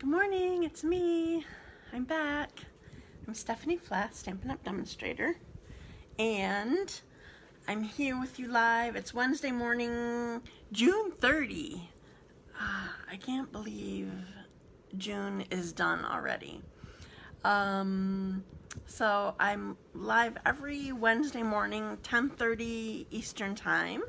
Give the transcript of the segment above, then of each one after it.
Good morning, it's me. I'm back. I'm Stephanie Flath, Stampin' Up! Demonstrator. And I'm here with you live. It's Wednesday morning, June 30. I can't believe June is done already. So I'm live every Wednesday morning, 10:30 Eastern Time.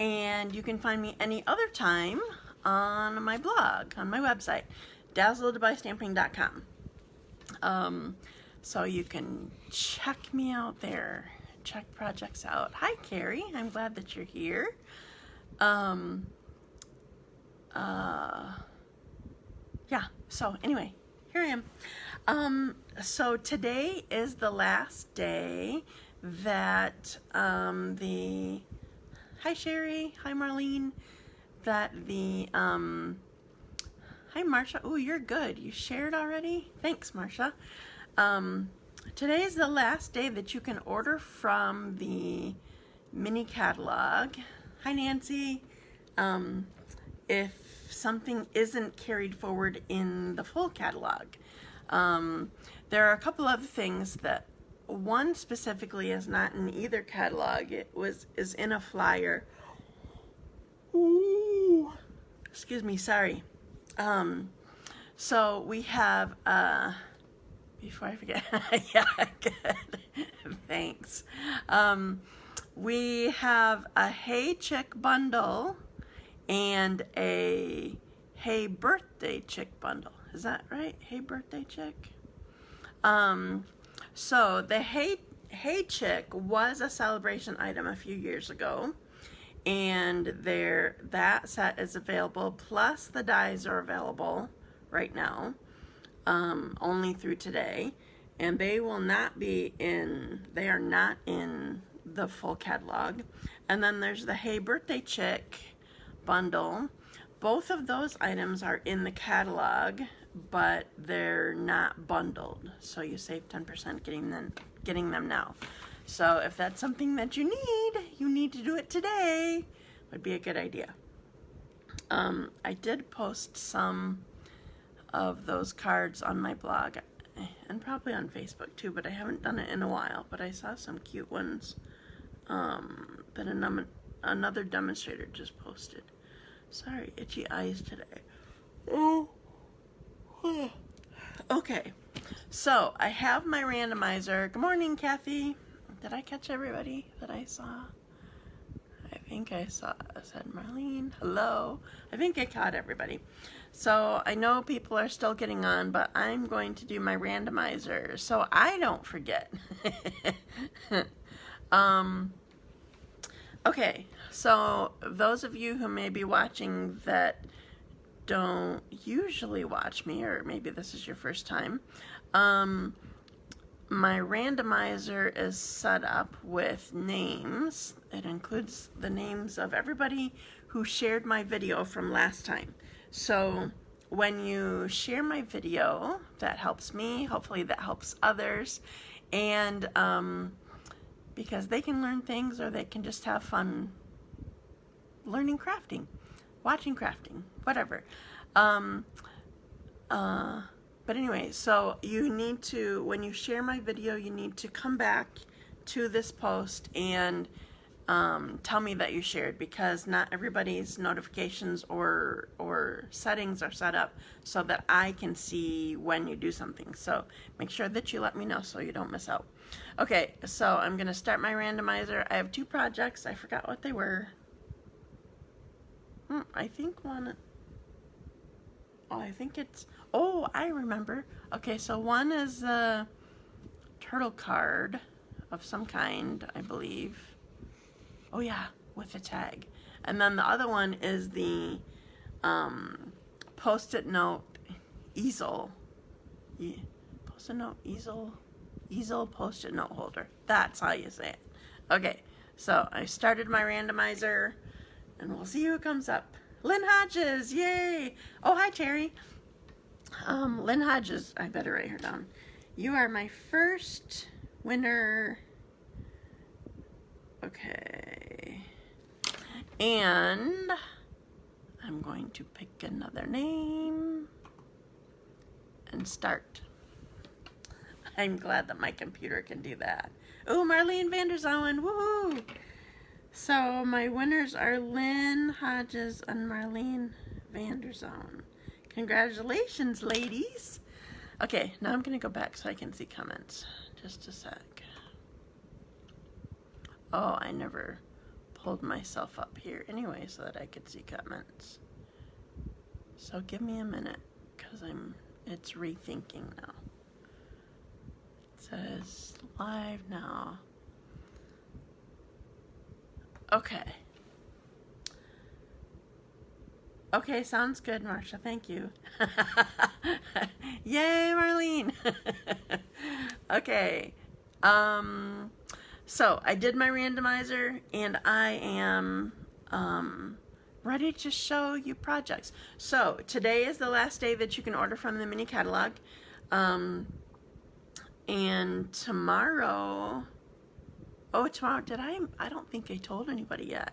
And you can find me any other time on my blog, on my website, dazzledbystamping.com. So you can check me out there, check projects out. Hi, Carrie. I'm glad that you're here. Yeah, so anyway, here I am. So today is the last day that hi Sherry, hi Marlene, that hi Marsha. Oh, you're good. You shared already? Thanks, Marsha. Today is the last day that you can order from the mini catalog. Hi Nancy. If something isn't carried forward in the full catalog. There are a couple other things that one specifically is not in either catalog. It is in a flyer. Ooh, excuse me, sorry. So we have before I forget, yeah, good. Thanks. We have a Hey Chick bundle and a Hey Birthday Chick bundle. Is that right? Hey Birthday Chick? So the Hey Chick was a celebration item a few years ago, and that set is available, plus the dies are available right now, only through today, and they are not in the full catalog. And then there's the Hey Birthday Chick bundle. Both of those items are in the catalog, but they're not bundled, so you save 10% getting them now. So if that's something that you need to do it today, would be a good idea. I did post some of those cards on my blog and probably on Facebook too, but I haven't done it in a while. But I saw some cute ones that another demonstrator just posted. Sorry, itchy eyes today. Oh. Okay, so I have my randomizer. Good morning, Kathy. Did I catch everybody that I saw? I think I said Marlene, hello. I think I caught everybody. So I know people are still getting on, but I'm going to do my randomizer so I don't forget. Okay, so those of you who may be watching that don't usually watch me, or maybe this is your first time, my randomizer is set up with names. It includes the names of everybody who shared my video from last time. So when you share my video, that helps me, hopefully that helps others, and because they can learn things, or they can just have fun learning crafting, watching crafting, whatever. But anyway, so you need to, when you share my video, you need to come back to this post and tell me that you shared, because not everybody's notifications or settings are set up so that I can see when you do something. So make sure that you let me know so you don't miss out. Okay, so I'm going to start my randomizer. I have two projects. I forgot what they were. I think one, I remember. Okay, so one is a turtle card of some kind, I believe. Oh yeah, with a tag. And then the other one is the post-it note easel. Post-it note easel post-it note holder. That's how you say it. Okay, so I started my randomizer, and we'll see who comes up. Lynne Hodges, yay! Oh, hi, Terry. Lynne Hodges, I better write her down. You are my first winner. Okay. And I'm going to pick another name. and start. I'm glad that my computer can do that. Oh, Marlene VanderZouwen, woohoo! So my winners are Lynne Hodges and Marlene VanderZouwen. Congratulations, ladies. Okay, now I'm going to go back so I can see comments. Just a sec. Oh, I never pulled myself up here anyway so that I could see comments. So give me a minute because it's rethinking now. It says live now. Okay. Okay, sounds good, Marcia. Thank you. Yay, Marlene. Okay. So I did my randomizer and I am ready to show you projects. So today is the last day that you can order from the mini catalog. And tomorrow, tomorrow, I don't think I told anybody yet.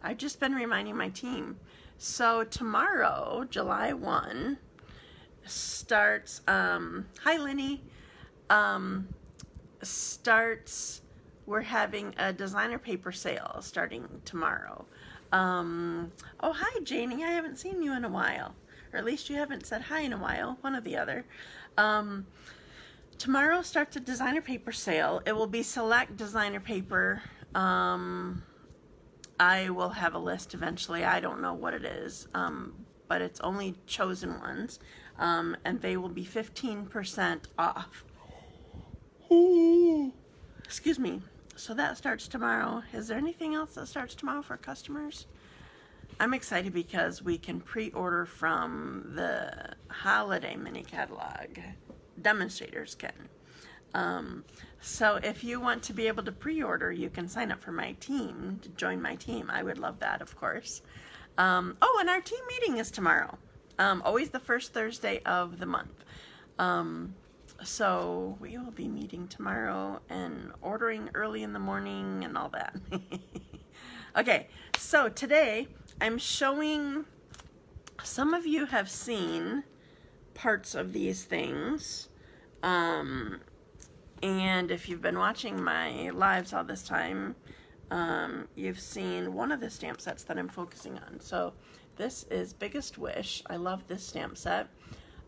I've just been reminding my team. So tomorrow, July 1, starts, hi Lynne, we're having a designer paper sale starting tomorrow. Oh, hi Janie, I haven't seen you in a while, or at least you haven't said hi in a while, one or the other. Tomorrow starts a designer paper sale. It will be select designer paper. I will have a list eventually. I don't know what it is, but it's only chosen ones, and they will be 15% off. Excuse me. So that starts tomorrow. Is there anything else that starts tomorrow for customers? I'm excited because we can pre-order from the holiday mini catalog. Demonstrators can. So if you want to be able to pre-order, you can sign up for my team, to join my team. I would love that, of course. Oh, and our team meeting is tomorrow. Always the first Thursday of the month. So we will be meeting tomorrow and ordering early in the morning and all that. Okay, so today I'm showing, some of you have seen parts of these things. And if you've been watching my lives all this time, you've seen one of the stamp sets that I'm focusing on. So this is Biggest Wish. I love this stamp set.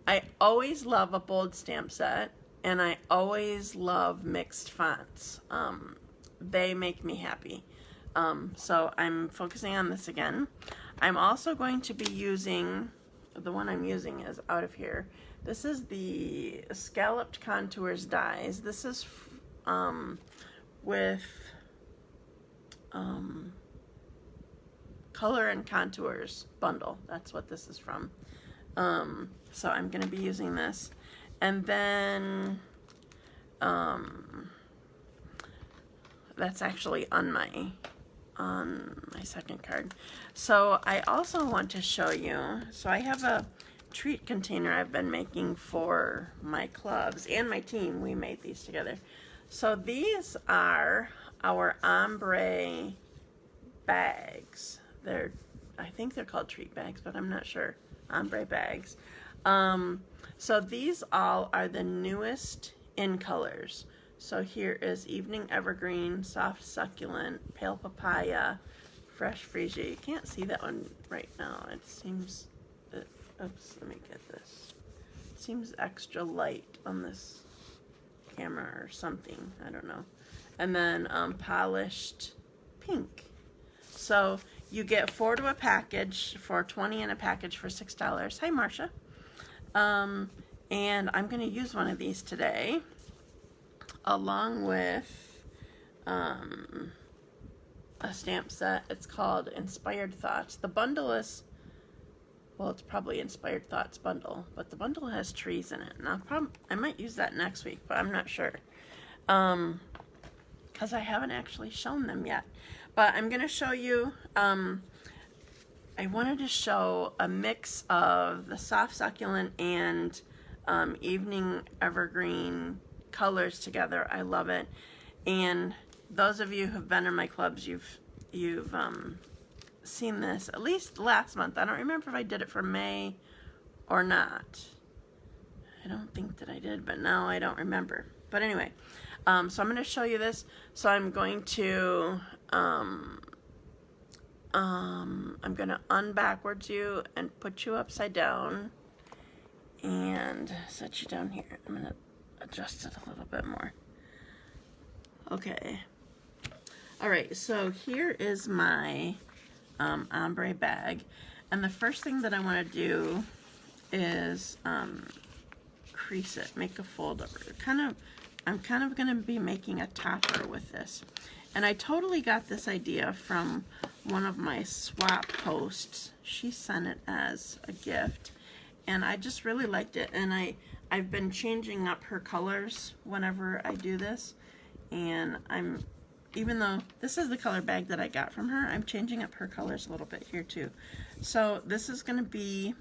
I always love a bold stamp set, and I always love mixed fonts. They make me happy. So I'm focusing on this again. I'm also going to be using, the one I'm using is out of here. This is the Scalloped Contours Dies. This is with Color and Contours bundle. That's what this is from. So I'm going to be using this. And then that's actually on my second card. So I also want to show you, so I have a treat container I've been making for my clubs and my team. We made these together. So these are our Ombre bags. I think they're called treat bags, but I'm not sure. Ombre bags. So these all are the newest in colors. So here is Evening Evergreen, Soft Succulent, Pale Papaya, Fresh Freesia. You can't see that one right now. It seems, oops, let me get this. It seems extra light on this camera or something. I don't know. And then Polished Pink. So you get 4 to a package for $20 and a package for $6. Hi, Marcia. And I'm going to use one of these today, along with a stamp set. It's called Inspired Thoughts. The bundle is, well, it's probably Inspired Thoughts bundle, but the bundle has trees in it. And I might use that next week, but I'm not sure. Because I haven't actually shown them yet. But I'm going to show you, I wanted to show a mix of the Soft Succulent and Evening Evergreen colors together. I love it. And those of you who've been in my clubs, you've seen this at least last month. I don't remember if I did it for May or not. I don't think that I did, but now I don't remember. But anyway, so I'm going to show you this. So I'm going to unbackwards you and put you upside down and set you down here. I'm going to adjust it a little bit more. Okay. All right, so here is my ombre bag. And the first thing that I want to do is crease it, make a fold over. I'm kind of going to be making a topper with this. And I totally got this idea from one of my swap posts. She sent it as a gift, and I just really liked it. And I've been changing up her colors whenever I do this, and even though this is the color bag that I got from her, I'm changing up her colors a little bit here too. So this is going to be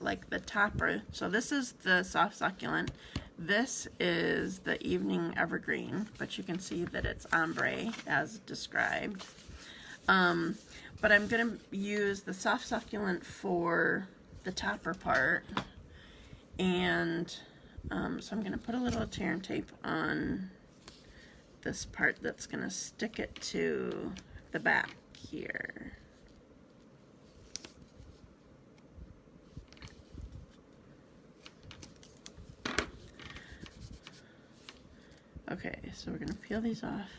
like the topper. So this is the soft succulent. This is the evening evergreen, but you can see that it's ombre as described. But I'm going to use the soft succulent for the topper part. And so I'm going to put a little tear and tape on this part that's going to stick it to the back here. Okay, so we're going to peel these off.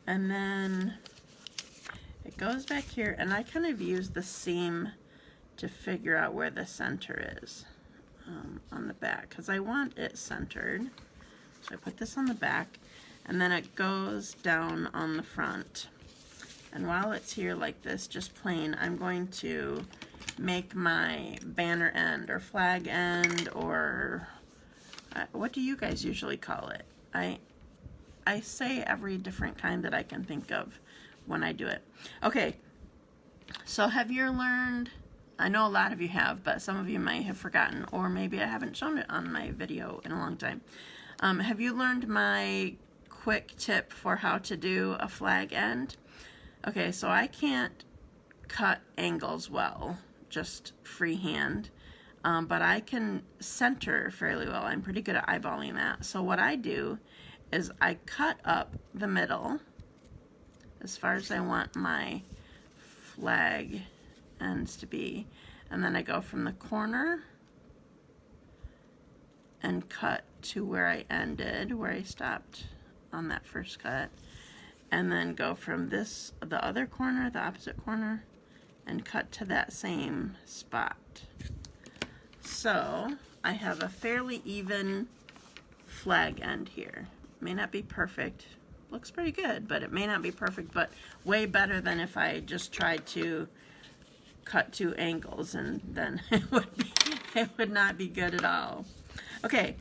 And then it goes back here, and I kind of use the seam to figure out where the center is on the back, because I want it centered. So I put this on the back, and then it goes down on the front. And while it's here like this, just plain, I'm going to make my banner end or flag end, or what do you guys usually call it? I say every different kind that I can think of when I do it. Okay, so have you learned, I know a lot of you have, but some of you might have forgotten, or maybe I haven't shown it on my video in a long time. Have you learned my quick tip for how to do a flag end? Okay, so I can't cut angles well, just freehand, but I can center fairly well. I'm pretty good at eyeballing that. So what I do is I cut up the middle as far as I want my flag ends to be, and then I go from the corner and cut to where I ended, where I stopped on that first cut, and then go from this, the other corner, the opposite corner, and cut to that same spot. So I have a fairly even flag end here. May not be perfect. Looks pretty good, but it may not be perfect, but way better than if I just tried to cut two angles, and then it would not be good at all. Okay,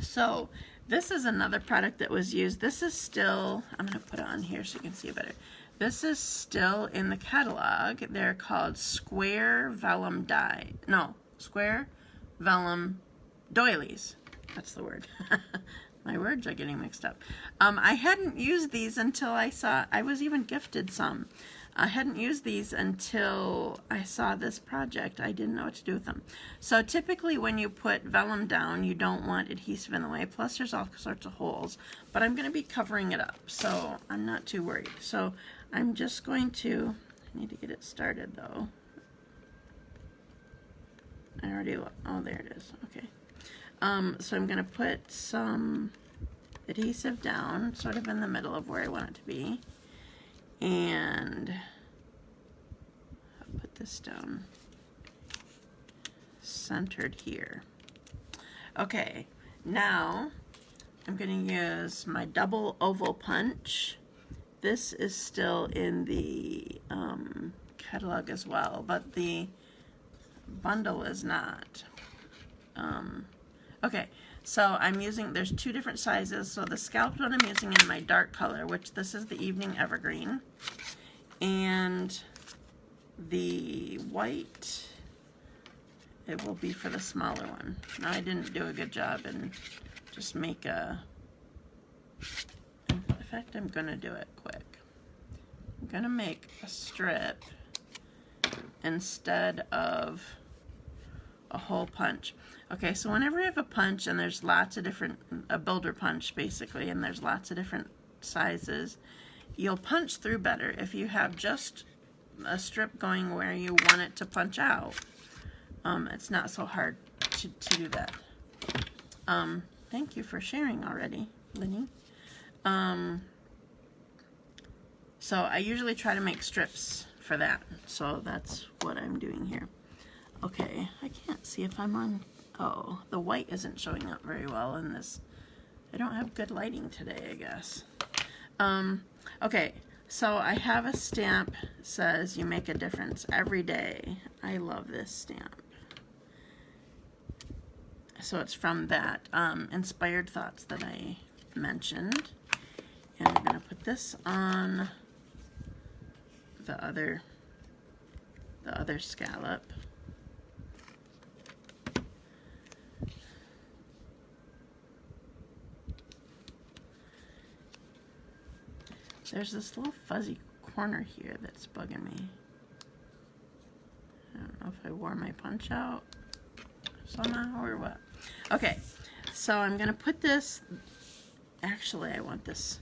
so this is another product that was used. This is still, I'm going to put it on here so you can see it better. This is still in the catalog. They're called square vellum doilies. That's the word. My words are getting mixed up. I hadn't used these until I was even gifted some. I hadn't used these until I saw this project. I didn't know what to do with them. So typically when you put vellum down, you don't want adhesive in the way. Plus there's all sorts of holes. But I'm going to be covering it up, so I'm not too worried. So I'm just going to, I need to get it started though. I already, oh there it is, okay. So I'm going to put some adhesive down, sort of in the middle of where I want it to be. And I'll put this down centered here. Okay, now I'm going to use my double oval punch. This is still in the catalog as well, but the bundle is not. Okay, so I'm using, there's two different sizes. So the scalloped one I'm using in my dark color, which this is the evening evergreen, and the white, it will be for the smaller one. Now I didn't do a good job and just make a, in fact I'm gonna do it quick. I'm gonna make a strip instead of a hole punch. Okay, so whenever you have a punch and there's lots of different, a builder punch basically, and there's lots of different sizes, you'll punch through better if you have just a strip going where you want it to punch out. It's not so hard to do that. Thank you for sharing already, Lynne. So I usually try to make strips for that. So that's what I'm doing here. Okay, I can't see if I'm on, oh, the white isn't showing up very well in this. I don't have good lighting today, I guess. Okay, so I have a stamp that says you make a difference every day. I love this stamp. So it's from that Inspired Thoughts that I mentioned. And I'm going to put this on the other scallop. There's this little fuzzy corner here that's bugging me. I don't know if I wore my punch out somehow or what. Okay, so I'm gonna put this, actually I want this,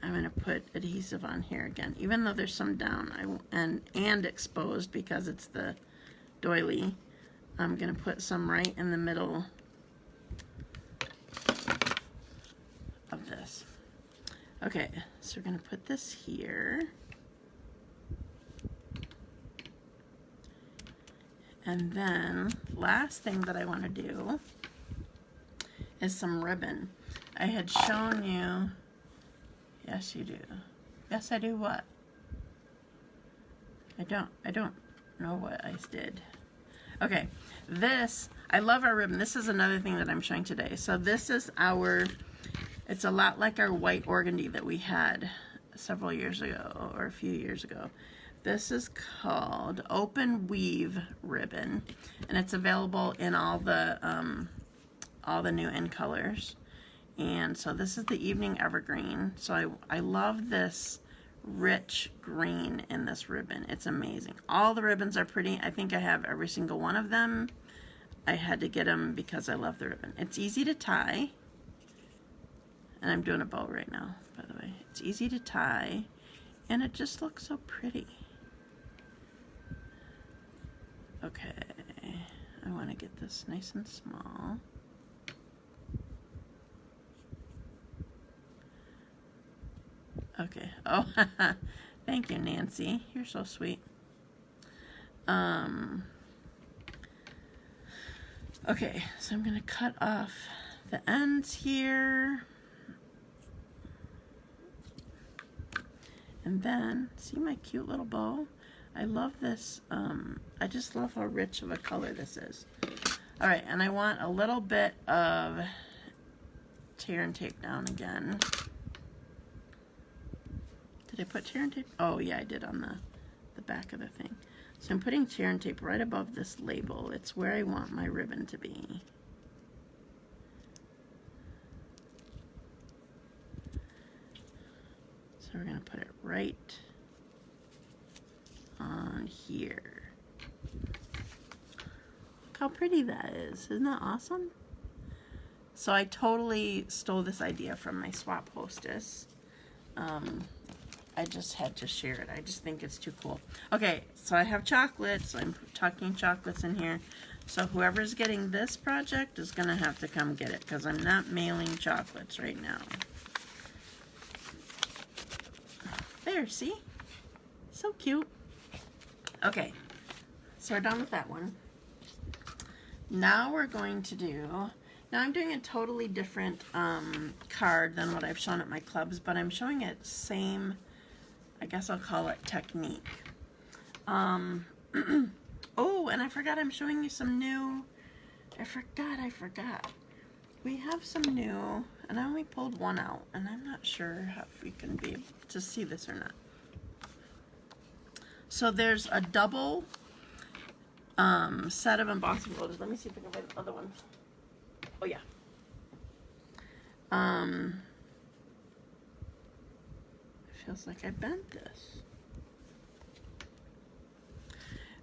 I'm gonna put adhesive on here again, even though there's some down and exposed because it's the doily. I'm gonna put some right in the middle of this. Okay, so we're gonna put this here. And then last thing that I want to do is some ribbon. I had shown you, yes you do. Yes I do what? I don't know what I did. Okay, this, I love our ribbon. This is another thing that I'm showing today. So this is our, it's a lot like our white organdy that we had several years ago, or a few years ago. This is called Open Weave Ribbon, and it's available in all the new in colors. And so this is the Evening Evergreen. So I love this rich green in this ribbon. It's amazing. All the ribbons are pretty. I think I have every single one of them. I had to get them because I love the ribbon. It's easy to tie. And I'm doing a bow right now, by the way. It's easy to tie, and it just looks so pretty. Okay, I want to get this nice and small. Okay, oh, thank you, Nancy. You're so sweet. Okay, so I'm going to cut off the ends here. And then, see my cute little bow? I love this, I just love how rich of a color this is. Alright, and I want a little bit of tear and tape down again. Did I put tear and tape? Oh yeah, I did on the back of the thing. So I'm putting tear and tape right above this label. It's where I want my ribbon to be. So we're going to put it right on here. Look how pretty that is. Isn't that awesome? So I totally stole this idea from my swap hostess. I just had to share it. I just think it's too cool. Okay, so I have chocolates. I'm tucking chocolates in here. So whoever's getting this project is going to have to come get it because I'm not mailing chocolates right now. There, see? So cute. Okay, so we're done with that one. Now we're going to do, now I'm doing a totally different card than what I've shown at my clubs, but I'm showing it same, I guess I'll call it technique. Oh, and I forgot I'm showing you some new, I forgot. We have some new, and I only pulled one out, and I'm not sure if we can be able to see this or not. So there's a double set of embossing folders. Let me see if I can find the other one. Oh yeah. It feels like I bent this.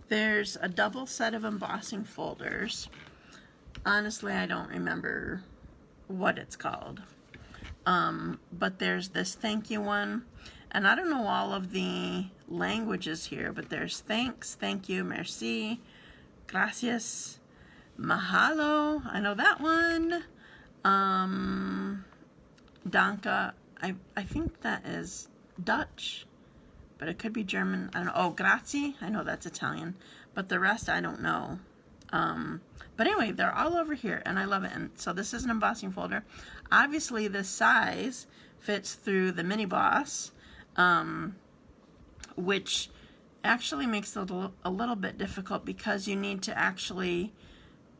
There's a double set of embossing folders. Honestly, I don't remember what it's called. But there's this thank you one, and I don't know all of the languages here, but there's thanks, thank you, merci, gracias, mahalo, I know that one. Danke, I think that is Dutch, but it could be German. I don't know. Oh, grazie, I know that's Italian, but the rest I don't know. But anyway, they're all over here, and I love it. And so this is an embossing folder. Obviously, this size fits through the mini boss, which actually makes it a little bit difficult because you need to actually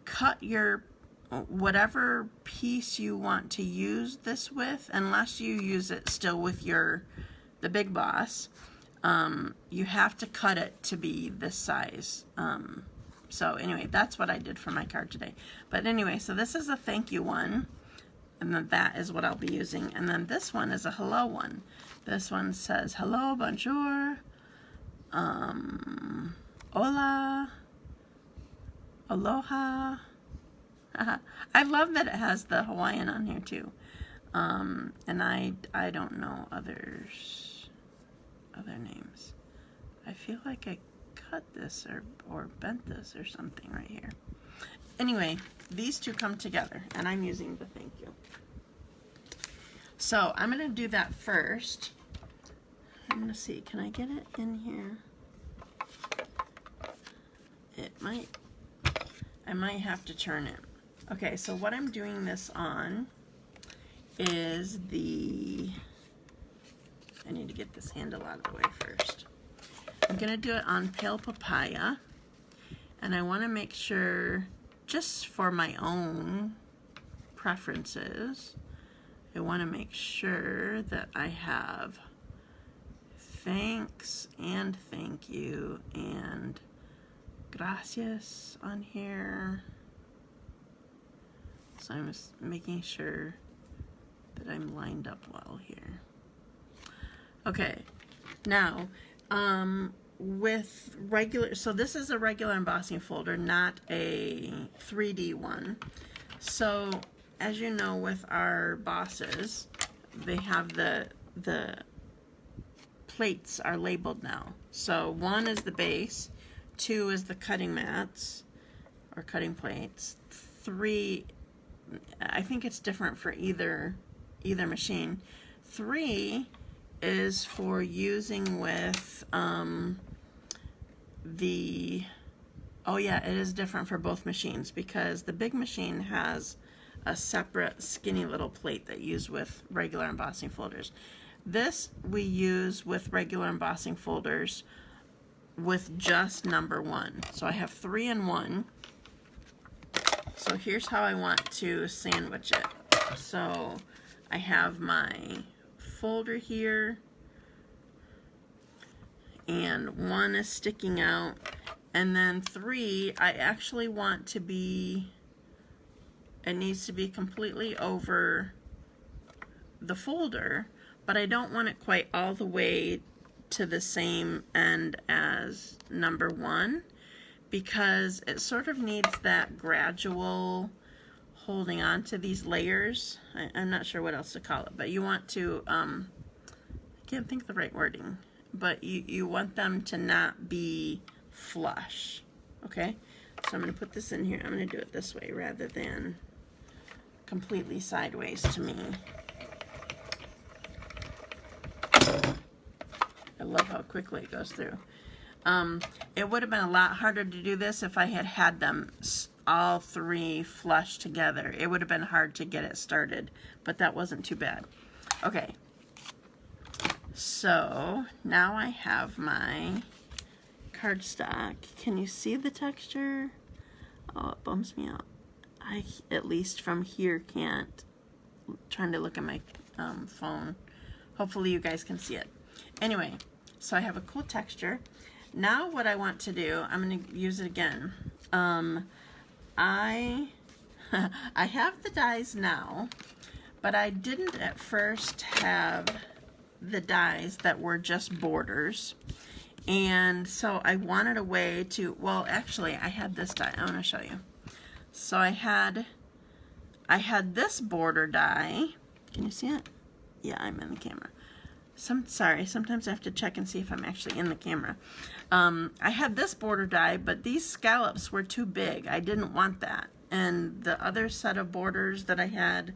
cut your whatever piece you want to use this with, unless you use it still with the big boss. You have to cut it to be this size. So anyway, that's what I did for my card today. But anyway, so this is a thank you one, and then that is what I'll be using. And then this one is a hello one. This one says hello, bonjour, hola, aloha. I love that it has the Hawaiian on here too. And I don't know other names. I feel like I cut this or bent this or something right here. Anyway, these two come together, and I'm using the thank you. So I'm going to do that first. I'm going to see, can I get it in here? I might have to turn it. Okay, so what I'm doing this on is I need to get this handle out of the way first. I'm going to do it on Pale Papaya, and I want to make sure, just for my own preferences, I want to make sure that I have thanks and thank you and gracias on here. So I'm just making sure that I'm lined up well here. Okay, now with regular, so this is a regular embossing folder, not a 3D one. So as you know, with our bosses, they have the plates are labeled now. So 1 is the base, 2 is the cutting mats or cutting plates, 3, I think it's different for either machine. 3 is for using with oh yeah, it is different for both machines because the big machine has a separate skinny little plate that you use with regular embossing folders. This we use with regular embossing folders with just number 1. So I have 3 in 1. So here's how I want to sandwich it. So I have my folder here, and 1 is sticking out, and then 3 I actually want to be, it needs to be completely over the folder, but I don't want it quite all the way to the same end as number 1 because it sort of needs that gradual holding on to these layers. I'm not sure what else to call it, but you want to, I can't think of the right wording, but you want them to not be flush, okay? So I'm going to put this in here. I'm going to do it this way rather than completely sideways to me. I love how quickly it goes through. It would have been a lot harder to do this if I had them all 3 flush together. It would have been hard to get it started, but that wasn't too bad. Okay, so now I have my cardstock. Can you see the texture? Oh, it bums me out. I, at least from here, can't. I'm trying to look at my phone. Hopefully you guys can see it. Anyway, so I have a cool texture. Now what I want to do, I'm going to use it again. I have the dies now, but I didn't at first have the dies that were just borders. And so I wanted a way to, well, actually I had this die. I want to show you. So I had this border die. Can you see it? Yeah, I'm in the camera. Sorry, sometimes I have to check and see if I'm actually in the camera. I had this border die, but these scallops were too big. I didn't want that. And the other set of borders that I had,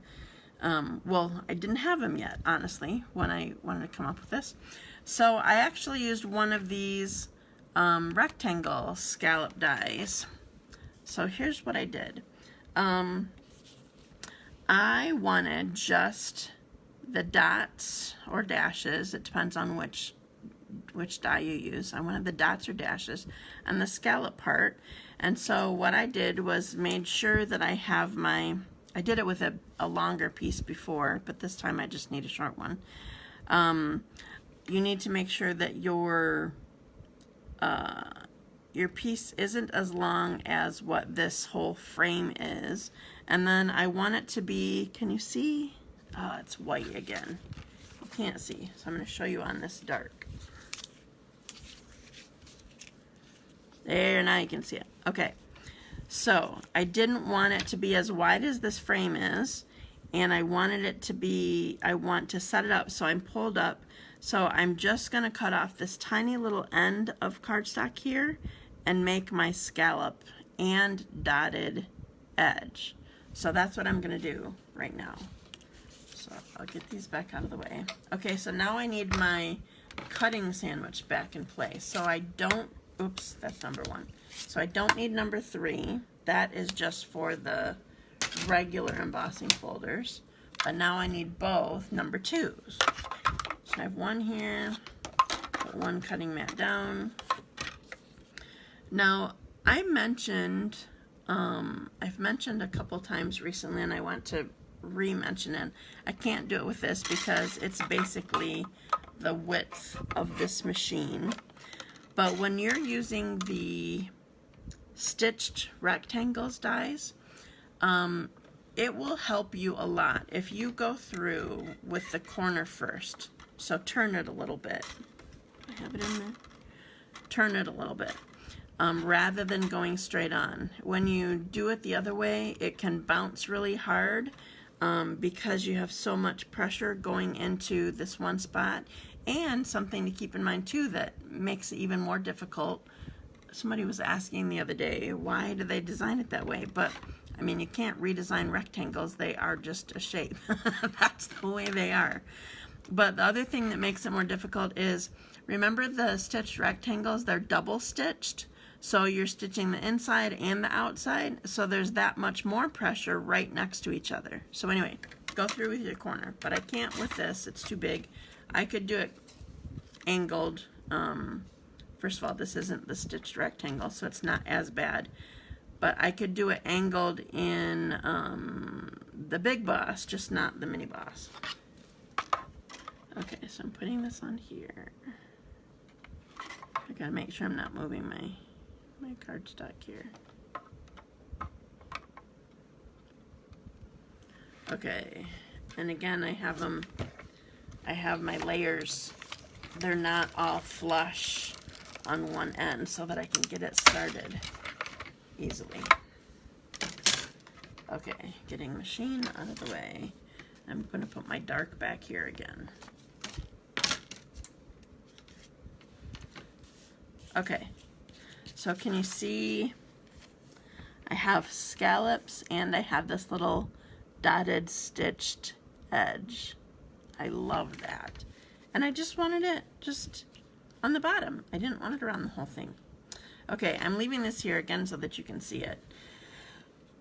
well, I didn't have them yet, honestly, when I wanted to come up with this. So I actually used one of these rectangle scallop dies. So here's what I did. I wanted just the dots or dashes, it depends on which die you use. I wanted the dots or dashes and the scallop part. And so what I did was made sure that I have my, I did it with a longer piece before, but this time I just need a short one. You need to make sure that your piece isn't as long as what this whole frame is. And then I want it to be, can you see? Oh, it's white again. You can't see, so I'm going to show you on this dark. There, now you can see it. Okay, so I didn't want it to be as wide as this frame is, and I wanted it to be, I want to set it up so I'm pulled up. So I'm just going to cut off this tiny little end of cardstock here and make my scallop and dotted edge. So that's what I'm going to do right now. So I'll get these back out of the way. Okay, so now I need my cutting sandwich back in place. So I don't, oops, that's number 1. So I don't need number 3. That is just for the regular embossing folders. But now I need both number 2s. So I have one here, put one cutting mat down. Now I mentioned, I've mentioned a couple times recently, and I want to re-mention it. I can't do it with this because it's basically the width of this machine. But when you're using the stitched rectangles dies, it will help you a lot if you go through with the corner first. So turn it a little bit. I have it in there. Turn it a little bit. Rather than going straight on. When you do it the other way, it can bounce really hard because you have so much pressure going into this one spot. And something to keep in mind too that makes it even more difficult. Somebody was asking the other day, why do they design it that way? But I mean, you can't redesign rectangles. They are just a shape. That's the way they are. But the other thing that makes it more difficult is, remember the stitched rectangles, they're double stitched. So you're stitching the inside and the outside. So there's that much more pressure right next to each other. So anyway, go through with your corner. But I can't with this, it's too big. I could do it angled. First of all, this isn't the stitched rectangle, so it's not as bad. But I could do it angled in the Big Boss, just not the Mini Boss. Okay, so I'm putting this on here. I gotta make sure I'm not moving my cardstock here. Okay, and again I have my layers. They're not all flush on one end so that I can get it started easily. Okay, getting machine out of the way. I'm going to put my dark back here again. Okay, so can you see I have scallops and I have this little dotted stitched edge. I love that. And I just wanted it just on the bottom. I didn't want it around the whole thing. Okay, I'm leaving this here again so that you can see it.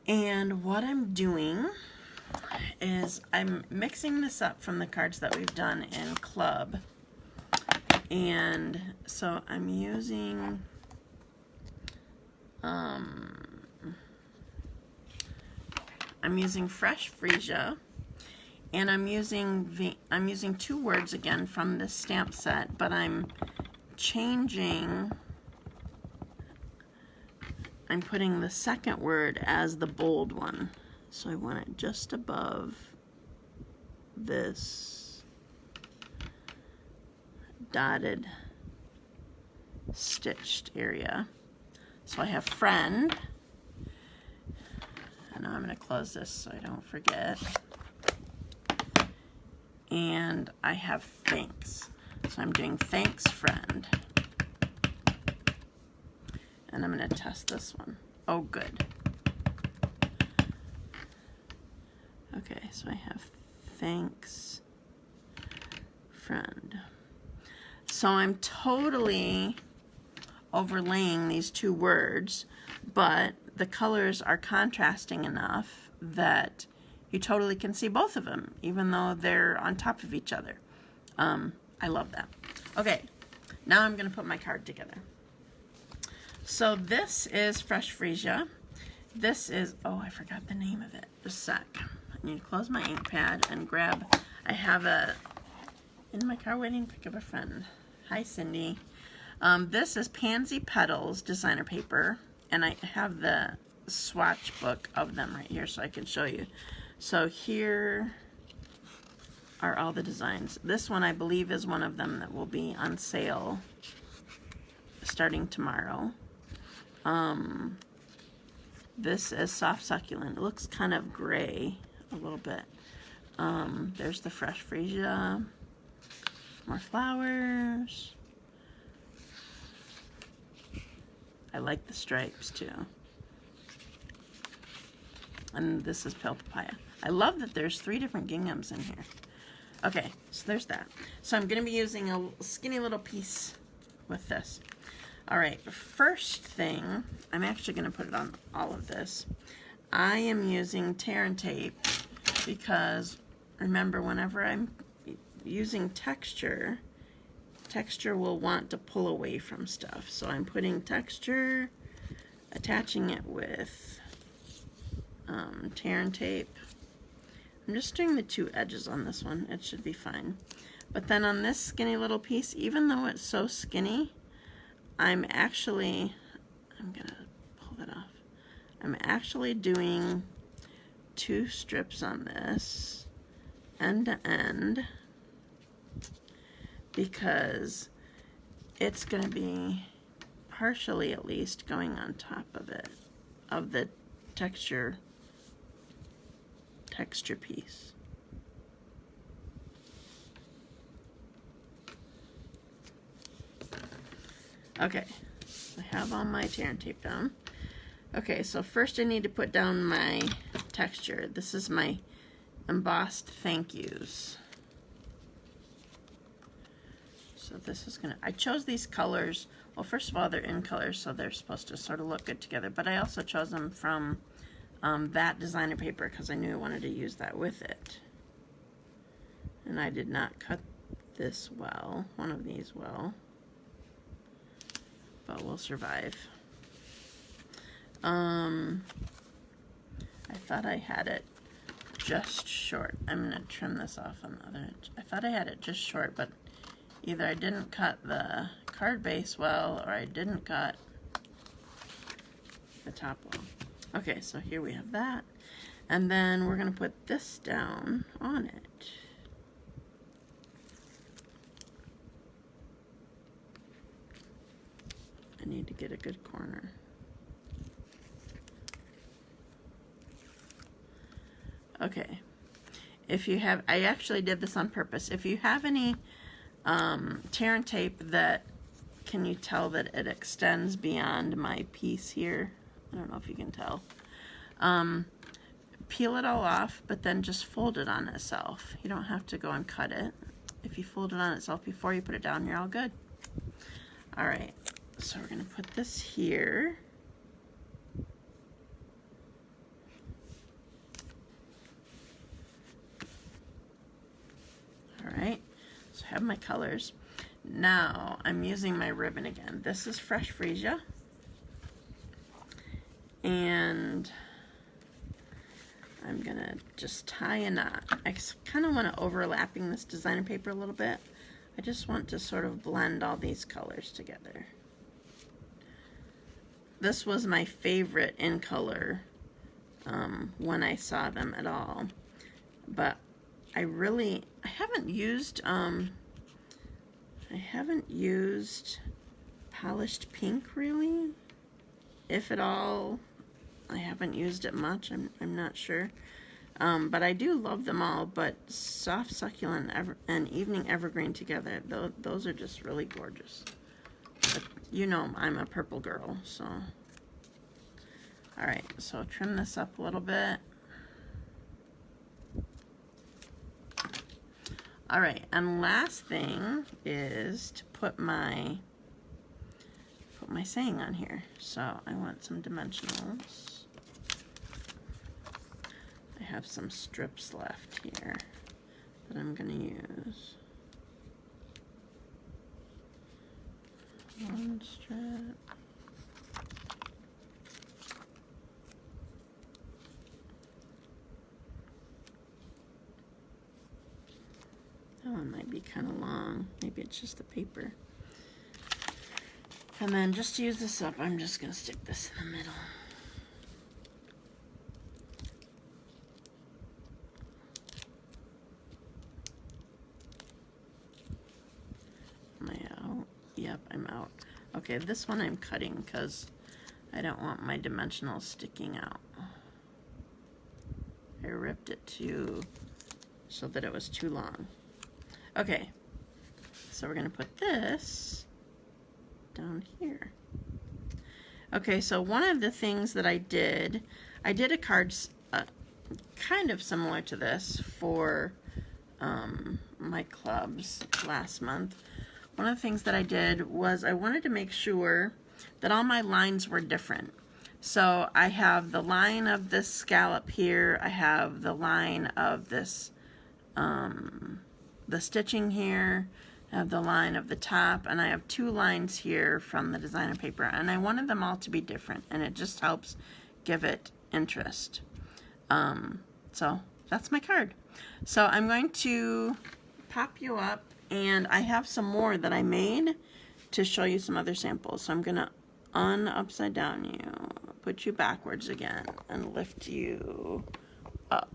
And what I'm doing is I'm mixing this up from the cards that we've done in Club. And so I'm using fresh Freesia, and I'm using 2 words again from this stamp set, but I'm putting the second word as the bold one. So I want it just above this dotted stitched area. So I have friend, and now I'm going to close this so I don't forget. And I have thanks. So I'm doing thanks friend. And I'm going to test this one. Oh, good. Okay, so I have thanks friend. So I'm totally overlaying these two words, but the colors are contrasting enough that you totally can see both of them, even though they're on top of each other. I love that. Okay, now I'm going to put my card together. So this is Fresh Freesia. This is, oh, I forgot the name of it. Just a sec. I need to close my ink pad and grab, I have a, in my car waiting to pick up a friend. Hi, Cindy. This is Pansy Petals designer paper, and I have the swatch book of them right here so I can show you. So here are all the designs. This one I believe is one of them that will be on sale starting tomorrow. This is Soft Succulent. It looks kind of gray a little bit. There's the Fresh Freesia. More flowers. I like the stripes too. And this is Pale Papaya. I love that there's 3 different ginghams in here. Okay, so there's that. So I'm going to be using a skinny little piece with this. All right, first thing, I'm actually going to put it on all of this. I am using tear and tape because, remember, whenever I'm using texture will want to pull away from stuff. So I'm putting texture, attaching it with tear and tape. I'm just doing the 2 edges on this one. It should be fine. But then on this skinny little piece, even though it's so skinny, I'm gonna pull that off. I'm actually doing 2 strips on this, end to end, because it's gonna be partially at least going on top of it, of the texture piece. Okay, I have all my tear and tape down. Okay, so first I need to put down my texture. This is my embossed thank yous. So this is gonna, I chose these colors, well first of all they're in colors so they're supposed to sort of look good together, but I also chose them from that designer paper because I knew I wanted to use that with it. And I did not cut this well, one of these well, but we'll survive. I thought I had it just short. I'm gonna trim this off on the other edge. I thought I had it just short, but either I didn't cut the card base well or I didn't cut the top well. Okay, so here we have that. And then we're gonna put this down on it. I need to get a good corner. Okay, if you have, I actually did this on purpose. If you have any tear and tape that, can you tell that it extends beyond my piece here? I don't know if you can tell. Peel it all off, but then just fold it on itself. You don't have to go and cut it. If you fold it on itself before you put it down, you're all good. All right, so we're gonna put this here. All right, so I have my colors. Now I'm using my ribbon again. This is Fresh Freesia. And I'm gonna just tie a knot. I kind of want to overlapping this designer paper a little bit. I just want to sort of blend all these colors together. This was my favorite in color when I saw them at all, but I haven't used polished pink, really, if at all. I haven't used it much. I'm not sure. But I do love them all. But Soft Succulent and Evening Evergreen together, those are just really gorgeous. But you know I'm a purple girl, so. Alright, so trim this up a little bit. Alright, and last thing is to put my saying on here. So I want some dimensionals. I have some strips left here that I'm going to use. One strip. That one might be kind of long. Maybe it's just the paper. And then just to use this up, I'm just going to stick this in the middle. Am I out? Yep, I'm out. Okay, this one I'm cutting because I don't want my dimensionals sticking out. I ripped it so that it was too long. Okay, so we're going to put this down here. Okay, so one of the things that I did a card kind of similar to this for my clubs last month. One of the things that I did was I wanted to make sure that all my lines were different. So I have the line of this scallop here, I have the line of this the stitching here, I have the line of the top, and I have two lines here from the designer paper, and I wanted them all to be different, and it just helps give it interest. So that's my card. So I'm going to pop you up, and I have some more that I made to show you some other samples. So I'm gonna upside down you, put you backwards again, and lift you up.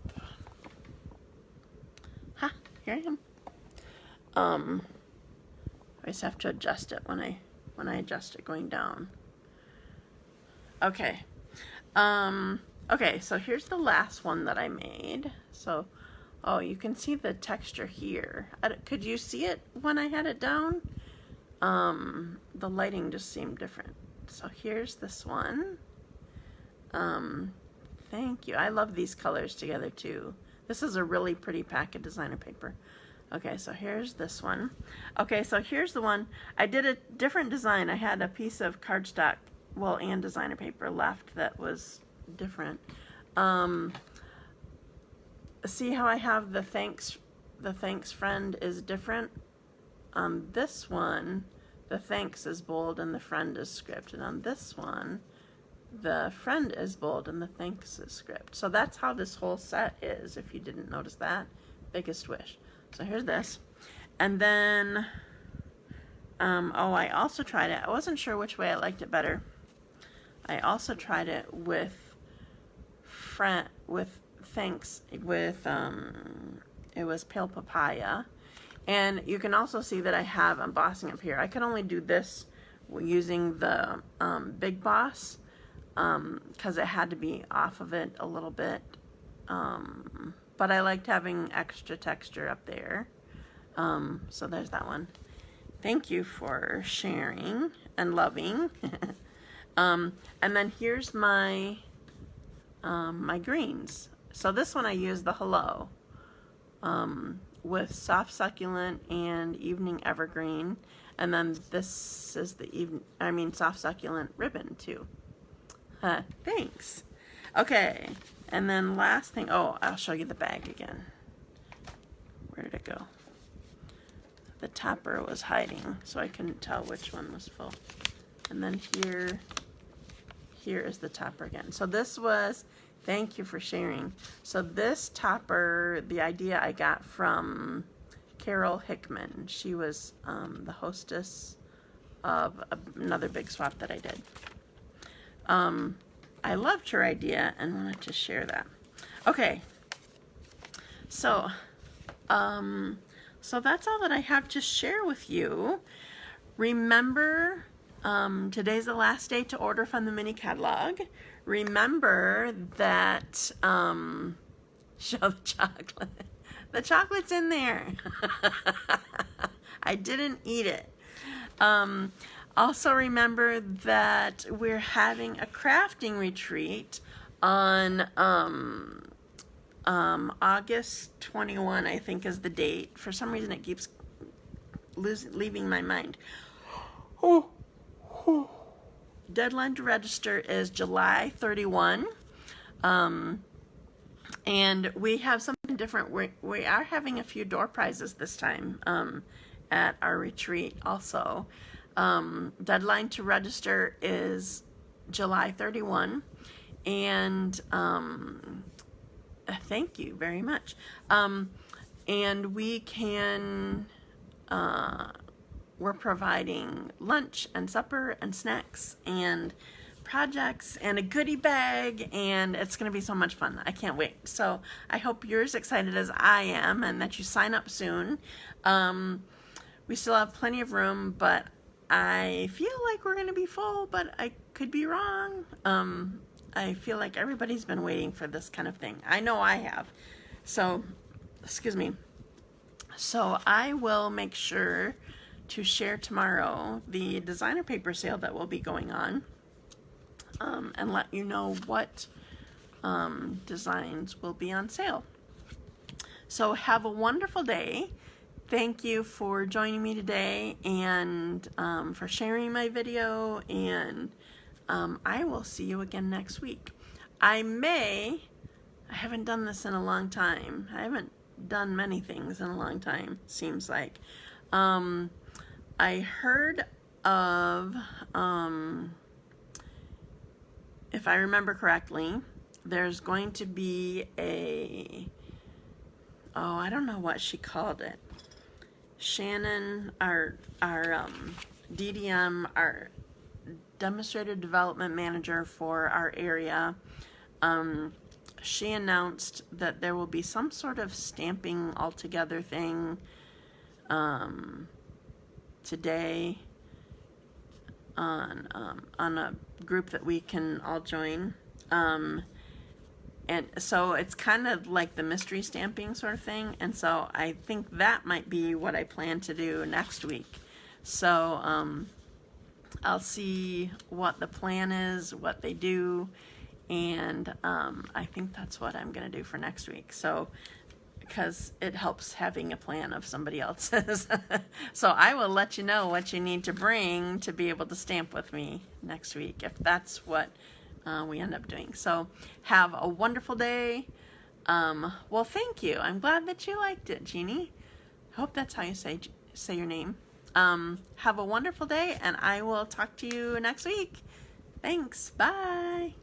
Ha, here I am. I just have to adjust it when I adjust it going down. Okay. Okay, so here's the last one that I made. So, oh, you can see the texture here. Could you see it when I had it down? The lighting just seemed different. So here's this one. Thank you. I love these colors together too. This is a really pretty pack of designer paper. Okay, so here's this one. Okay, so here's the one. I did a different design. I had a piece of cardstock, well, and designer paper left that was different. See how I have the thanks friend is different? On this one, the thanks is bold and the friend is script. And on this one, the friend is bold and the thanks is script. So that's how this whole set is, if you didn't notice that. Biggest Wish. So here's this. And then, oh, I also tried it. I wasn't sure which way I liked it better. I also tried it with thanks, it was Pale Papaya. And you can also see that I have embossing up here. I can only do this using the Big Boss because it had to be off of it a little bit. But I liked having extra texture up there. So there's that one. Thank you for sharing and loving. And then here's my my greens. So this one I used the Hello with Soft Succulent and Evening Evergreen. And then this is the Soft Succulent ribbon too. Thanks. Okay. And then last thing, oh, I'll show you the bag again. Where did it go? The topper was hiding, so I couldn't tell which one was full. And then here is the topper again. So this was, thank you for sharing. So this topper, the idea I got from Carol Hickman. She was the hostess of another big swap that I did. I loved her idea and wanted to share that. Okay, so so that's all that I have to share with you. Remember Today's the last day to order from the mini catalog. Remember that, show the chocolate. The chocolate's in there. I didn't eat it. Also remember that we're having a crafting retreat on August 21, I think is the date. For some reason it keeps leaving my mind. Deadline to register is July 31. And we have something different. We are having a few door prizes this time at our retreat also. Deadline to register is July 31. And thank you very much. And we can, we're providing lunch and supper and snacks and projects and a goodie bag, and it's going to be so much fun. I can't wait. So I hope you're as excited as I am and that you sign up soon. We still have plenty of room, but I feel like we're going to be full, but I could be wrong. I feel like everybody's been waiting for this kind of thing. I know I have. So, excuse me. So I will make sure to share tomorrow the designer paper sale that will be going on, and let you know what designs will be on sale. So have a wonderful day. Thank you for joining me today and for sharing my video, and I will see you again next week. I haven't done this in a long time. I haven't done many things in a long time, seems like. I heard of, if I remember correctly, there's going to be I don't know what she called it. Shannon, our DDM, our Demonstrator Development Manager for our area, she announced that there will be some sort of stamping altogether thing today on a group that we can all join. And so it's kind of like the mystery stamping sort of thing. And so I think that might be what I plan to do next week. So I'll see what the plan is, what they do. And I think that's what I'm going to do for next week. So, because it helps having a plan of somebody else's. So I will let you know what you need to bring to be able to stamp with me next week, if that's what we end up doing. So have a wonderful day. Well, thank you. I'm glad that you liked it, Jeannie. I hope that's how you say your name. Have a wonderful day, and I will talk to you next week. Thanks. Bye.